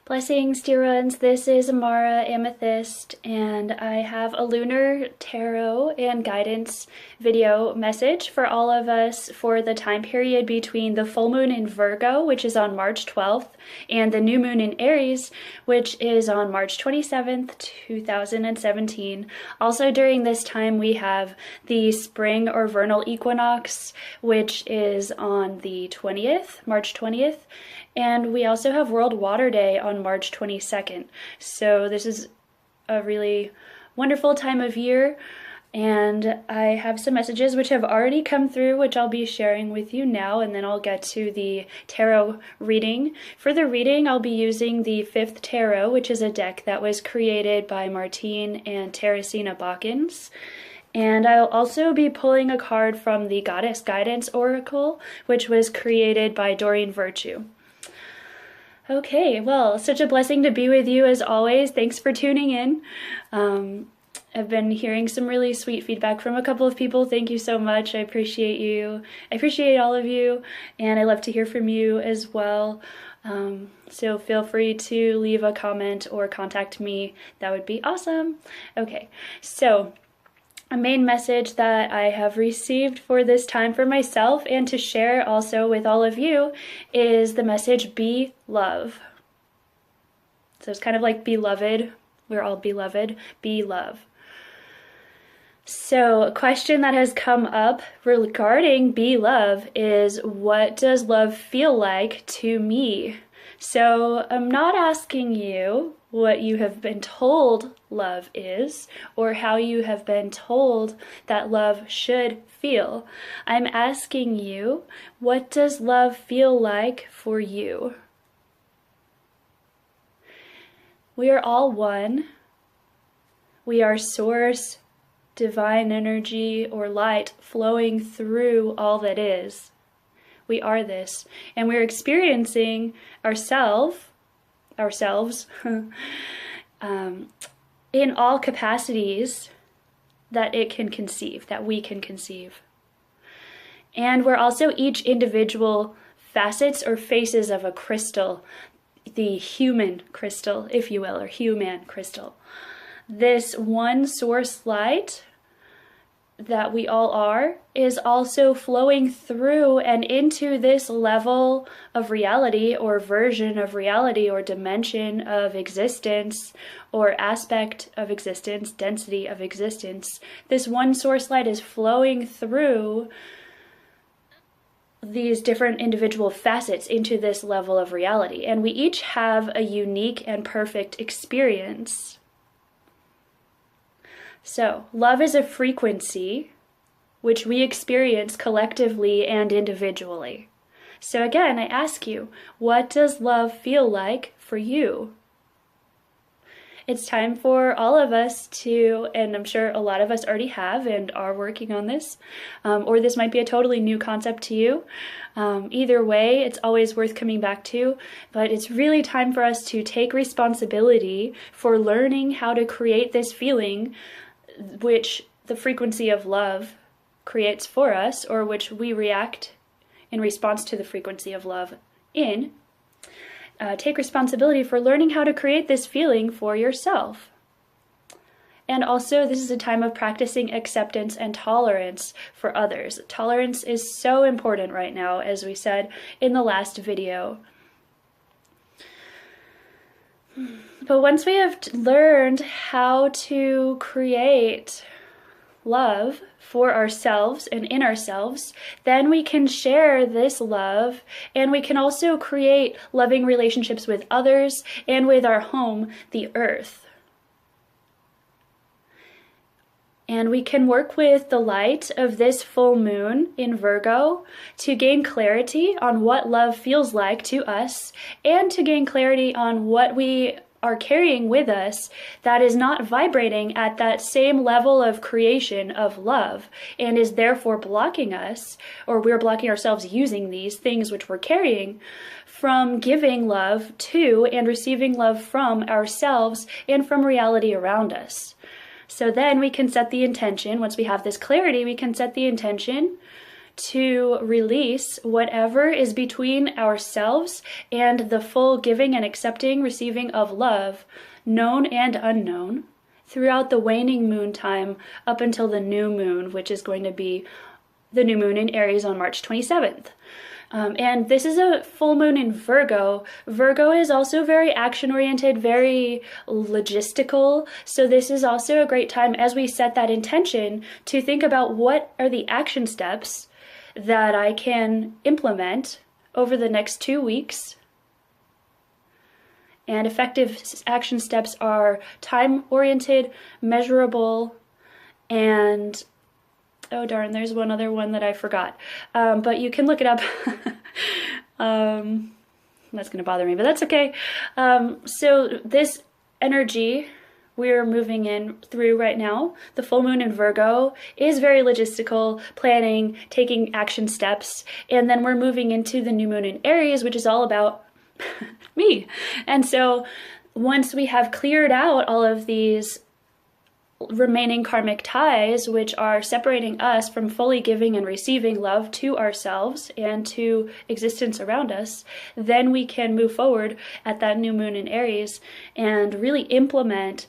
Blessings, dear ones. This is Amara, Amethyst, and I have a lunar tarot and guidance video message for all of us for the time period between the full moon in Virgo, which is on March 12th, and the new moon in Aries, which is on March 27th, 2017. Also during this time, we have the spring or vernal equinox, which is on the 20th, March 20th. And we also have World Water Day on March 22nd. So this is a really wonderful time of year. And I have some messages which have already come through, which I'll be sharing with you now. And then I'll get to the tarot reading. For the reading, I'll be using the 5th Tarot, which is a deck that was created by Martine and Teresina Bawkins. And I'll also be pulling a card from the Goddess Guidance Oracle, which was created by Doreen Virtue. Okay, well, such a blessing to be with you as always. Thanks for tuning in. I've been hearing some really sweet feedback from a couple of people. Thank you so much. I appreciate you. I appreciate all of you, and I love to hear from you as well. So feel free to leave a comment or contact me. That would be awesome. Okay, so a main message that I have received for this time for myself and to share also with all of you is the message, be love. So it's kind of like beloved. We're all beloved. Be love. So a question that has come up regarding be love is, what does love feel like to me? So I'm not asking you what you have been told love is, or how you have been told that love should feel. I'm asking you, what does love feel like for you? We are all one. We are source, divine energy, or light flowing through all that is. We are this, and we're experiencing ourselves in all capacities that it can conceive, that we can conceive. And we're also each individual facets or faces of a crystal, the human crystal, if you will, or human crystal. This one source light that we all are is also flowing through and into this level of reality, or version of reality, or dimension of existence, or aspect of existence, density of existence. This one source light is flowing through these different individual facets into this level of reality, and we each have a unique and perfect experience. So, love is a frequency which we experience collectively and individually. So again, I ask you, what does love feel like for you? It's time for all of us to, and I'm sure a lot of us already have and are working on this, or this might be a totally new concept to you. Either way, it's always worth coming back to, but it's really time for us to take responsibility for learning how to create this feeling which the frequency of love creates for us, or which we react in response to the frequency of love in. Take responsibility for learning how to create this feeling for yourself. And also, this is a time of practicing acceptance and tolerance for others. Tolerance is so important right now, as we said in the last video. But once we have learned how to create love for ourselves and in ourselves, then we can share this love, and we can also create loving relationships with others and with our home, the earth. And we can work with the light of this full moon in Virgo to gain clarity on what love feels like to us, and to gain clarity on what we are carrying with us that is not vibrating at that same level of creation of love, and is therefore blocking us, or we're blocking ourselves using these things which we're carrying, from giving love to and receiving love from ourselves and from reality around us. So then we can set the intention, once we have this clarity, we can set the intention to release whatever is between ourselves and the full giving and accepting, receiving of love, known and unknown, throughout the waning moon time up until the new moon, which is going to be the new moon in Aries on March 27th. And this is a full moon in Virgo. Virgo is also very action-oriented, very logistical. So this is also a great time, as we set that intention, to think about what are the action steps that I can implement over the next 2 weeks. And effective action steps are time-oriented, measurable, and oh darn, there's one other one that I forgot. But you can look it up. That's going to bother me, but that's okay. So this energy we're moving in through right now, the full moon in Virgo, is very logistical, planning, taking action steps. And then we're moving into the new moon in Aries, which is all about me. And so once we have cleared out all of these remaining karmic ties, which are separating us from fully giving and receiving love to ourselves and to existence around us, then we can move forward at that new moon in Aries and really implement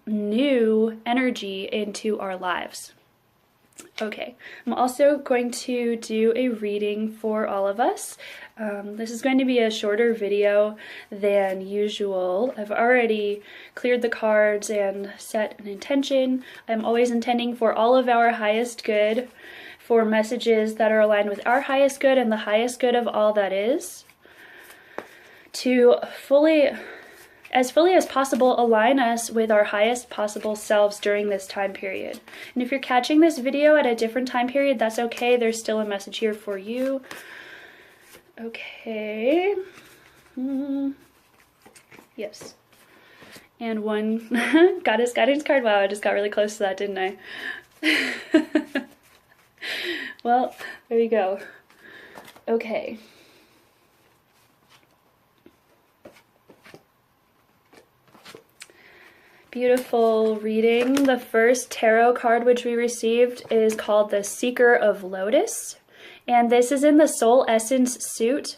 new energy into our lives. Okay, I'm also going to do a reading for all of us. This is going to be a shorter video than usual. I've already cleared the cards and set an intention. I'm always intending for all of our highest good, for messages that are aligned with our highest good and the highest good of all that is, to fully as possible align us with our highest possible selves during this time period. And if you're catching this video at a different time period, that's okay. There's still a message here for you. Okay. Yes. And one Goddess Guidance card. Wow, I just got really close to that, didn't I? Well, there you go. Okay. Beautiful reading. The first tarot card which we received is called the Seeker of Lotus, and this is in the Soul Essence suit.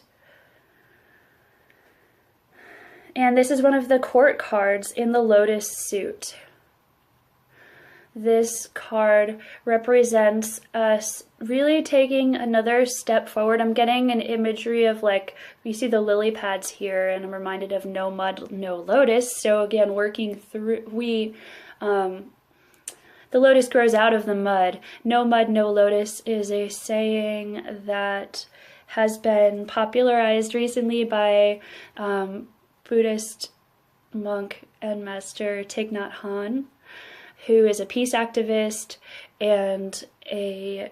And this is one of the court cards in the Lotus suit. This card represents us really taking another step forward. I'm getting an imagery of, like, you see the lily pads here, and I'm reminded of no mud, no lotus. So again, working through, the lotus grows out of the mud. No mud, no lotus is a saying that has been popularized recently by Buddhist monk and master Thich Nhat Hanh, who is a peace activist and a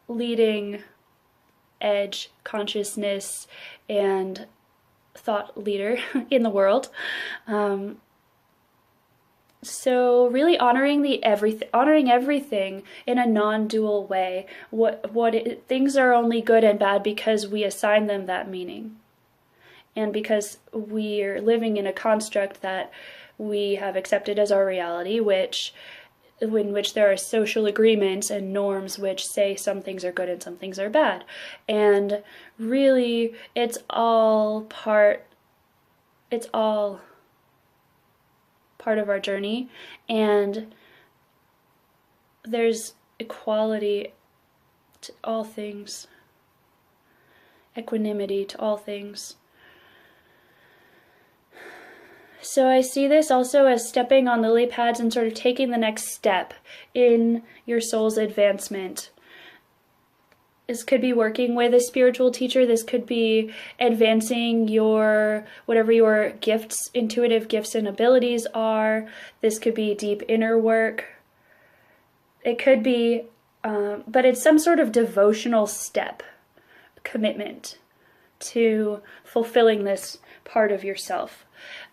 leading edge consciousness and thought leader in the world. So really honoring everything in a non-dual way. Things are only good and bad because we assign them that meaning, and because we're living in a construct that we have accepted as our reality, in which there are social agreements and norms which say some things are good and some things are bad. And really, it's all part of our journey, and there's equality to all things, equanimity to all things. So I see this also as stepping on lily pads and sort of taking the next step in your soul's advancement. This could be working with a spiritual teacher. This could be advancing whatever your gifts, intuitive gifts and abilities are. This could be deep inner work. It could be, but it's some sort of devotional step, commitment to fulfilling this part of yourself.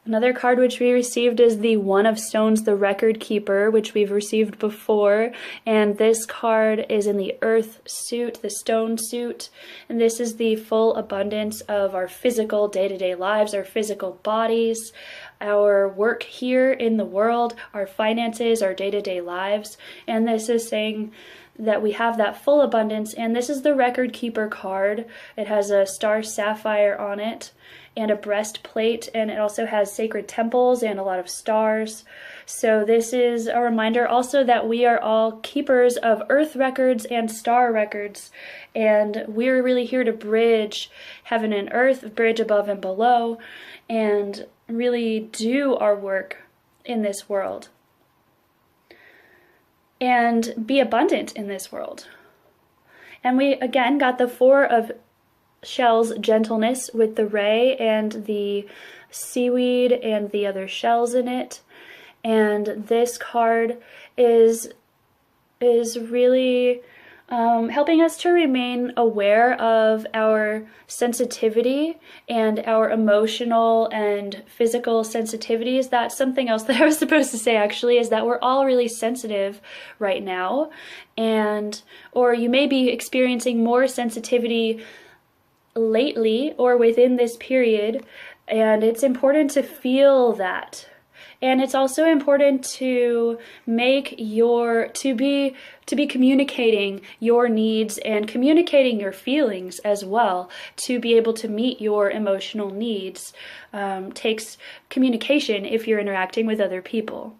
Another card which we received is the One of Stones, the Record Keeper, which we've received before. And this card is in the Earth suit, the Stone suit. And this is the full abundance of our physical day-to-day lives, our physical bodies, our work here in the world, our finances, our day-to-day lives. And this is saying that we have that full abundance. And this is the Record Keeper card. It has a star sapphire on it and a breastplate, and it also has sacred temples and a lot of stars. So this is a reminder also that we are all keepers of earth records and star records, and we're really here to bridge heaven and earth, bridge above and below, and really do our work in this world and be abundant in this world. And we again got the Four of Shells gentleness with the ray and the seaweed and the other shells in it. And this card is really helping us to remain aware of our sensitivity and our emotional and physical sensitivities. That's something else that I was supposed to say actually, is that we're all really sensitive right now, or you may be experiencing more sensitivity lately or within this period, and it's important to feel that. And it's also important to be communicating your needs and communicating your feelings as well. To be able to meet your emotional needs takes communication if you're interacting with other people.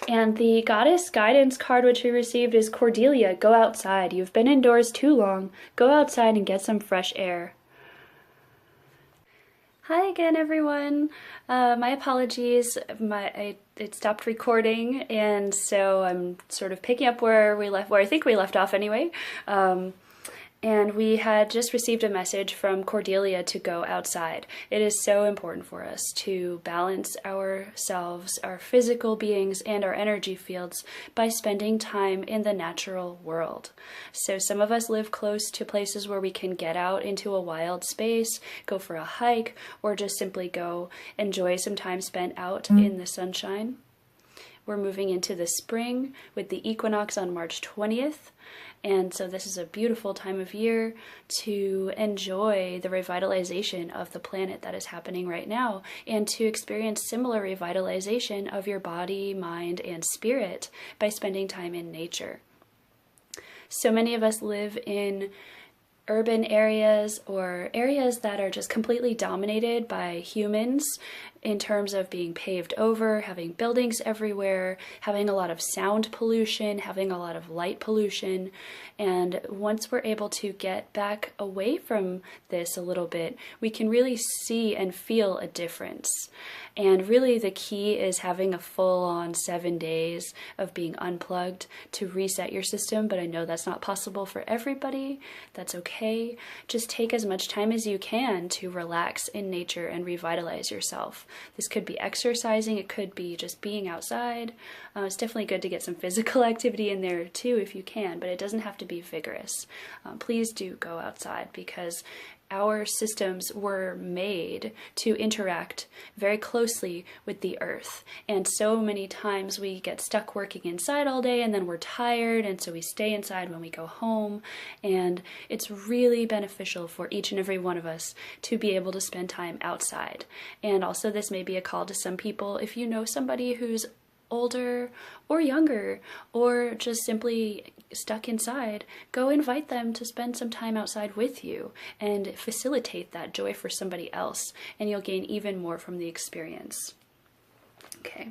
And the Goddess Guidance card which we received is Cordelia, go outside. You've been indoors too long. Go outside and get some fresh air. Hi again, everyone. My apologies. It stopped recording, and so I'm sort of picking up where I think we left off anyway. And we had just received a message from Cordelia to go outside. It is so important for us to balance ourselves, our physical beings, and our energy fields by spending time in the natural world. So some of us live close to places where we can get out into a wild space, go for a hike, or just simply go enjoy some time spent out in the sunshine. We're moving into the spring with the equinox on March 20th. And so this is a beautiful time of year to enjoy the revitalization of the planet that is happening right now, and to experience similar revitalization of your body, mind, and spirit by spending time in nature. So many of us live in urban areas or areas that are just completely dominated by humans in terms of being paved over, having buildings everywhere, having a lot of sound pollution, having a lot of light pollution. And once we're able to get back away from this a little bit, we can really see and feel a difference. And really the key is having a full-on 7 days of being unplugged to reset your system, but I know that's not possible for everybody. That's okay. Just take as much time as you can to relax in nature and revitalize yourself. This could be exercising, it could be just being outside. It's definitely good to get some physical activity in there too if you can, but it doesn't have to be vigorous. Please do go outside, because our systems were made to interact very closely with the earth. And so many times we get stuck working inside all day and then we're tired, and so we stay inside when we go home. And it's really beneficial for each and every one of us to be able to spend time outside. And also this may be a call to some people. If you know somebody who's older or younger or just simply stuck inside, go invite them to spend some time outside with you and facilitate that joy for somebody else, and you'll gain even more from the experience. Okay,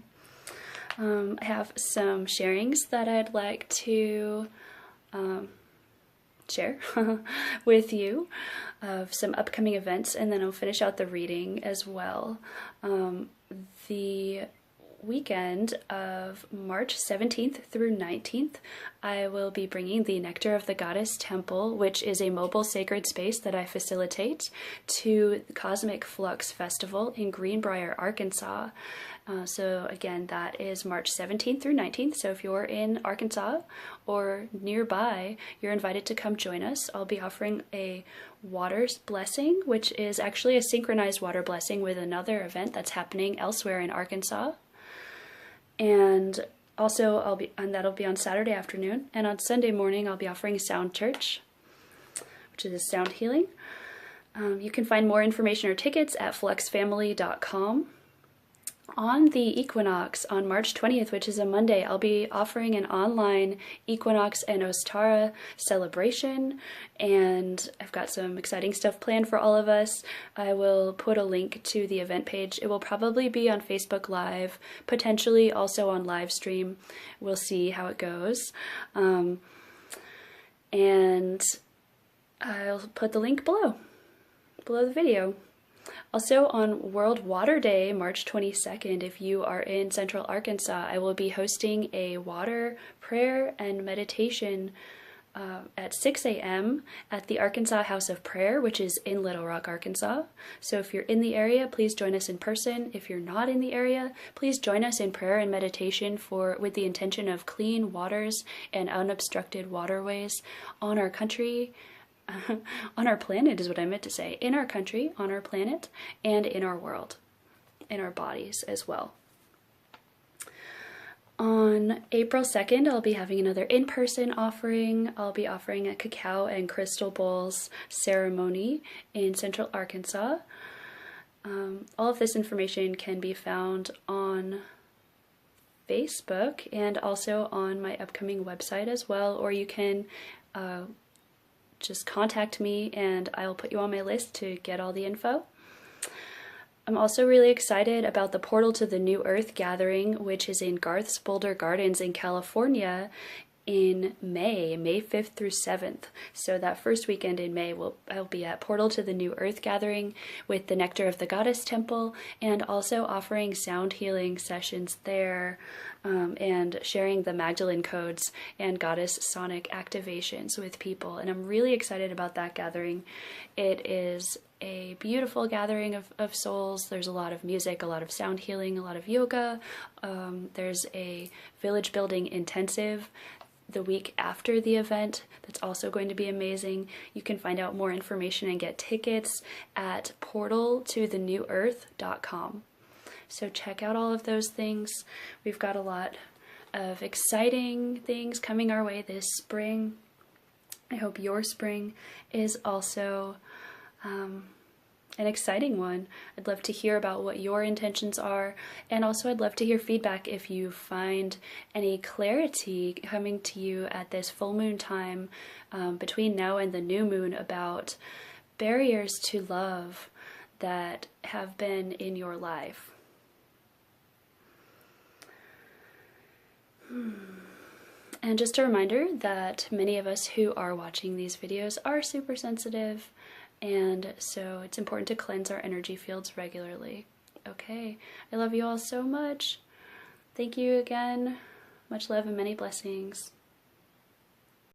I have some sharings that I'd like to share with you of some upcoming events, and then I'll finish out the reading as well. The weekend of March 17th through 19th, I will be bringing the Nectar of the Goddess Temple, which is a mobile sacred space that I facilitate, to the Cosmic Flux Festival in Greenbrier, Arkansas. So again, that is March 17th through 19th. So if you're in Arkansas or nearby, you're invited to come join us. I'll be offering a water blessing, which is actually a synchronized water blessing with another event that's happening elsewhere in Arkansas. And also that'll be on Saturday afternoon. And on Sunday morning, I'll be offering Sound Church, which is sound healing. You can find more information or tickets at fluxfamily.com. On the equinox on March 20th, which is a Monday, I'll be offering an online equinox and Ostara celebration, and I've got some exciting stuff planned for all of us. I will put a link to the event page. It will probably be on Facebook Live, potentially also on live stream. We'll see how it goes. And I'll put the link below the video. Also on World Water Day, March 22nd, if you are in Central Arkansas, I will be hosting a water prayer and meditation at 6 a.m. at the Arkansas House of Prayer, which is in Little Rock, Arkansas. So if you're in the area, please join us in person. If you're not in the area, please join us in prayer and meditation with the intention of clean waters and unobstructed waterways on our country, on our planet is what I meant to say, in our country, on our planet, and in our world, in our bodies as well. On April 2nd, I'll be having another in-person offering. I'll be offering a cacao and crystal bowls ceremony in Central Arkansas. All of this information can be found on Facebook and also on my upcoming website as well, or you can just contact me and I'll put you on my list to get all the info. I'm also really excited about the Portal to the New Earth gathering, which is in Garth's Boulder Gardens in California in May 5th through 7th. So that first weekend in May, I'll be at Portal to the New Earth gathering with the Nectar of the Goddess Temple, and also offering sound healing sessions there, and sharing the Magdalene codes and goddess sonic activations with people. And I'm really excited about that gathering. It is a beautiful gathering of souls. There's a lot of music, a lot of sound healing, a lot of yoga. There's a village building intensive the week after the event that's also going to be amazing. You can find out more information and get tickets at portaltothenewearth.com. So check out all of those things. We've got a lot of exciting things coming our way this spring. I hope your spring is also an exciting one. I'd love to hear about what your intentions are, and also I'd love to hear feedback if you find any clarity coming to you at this full moon time between now and the new moon about barriers to love that have been in your life. And just a reminder that many of us who are watching these videos are super sensitive, and so it's important to cleanse our energy fields regularly. Okay, I love you all so much. Thank you again. Much love and many blessings.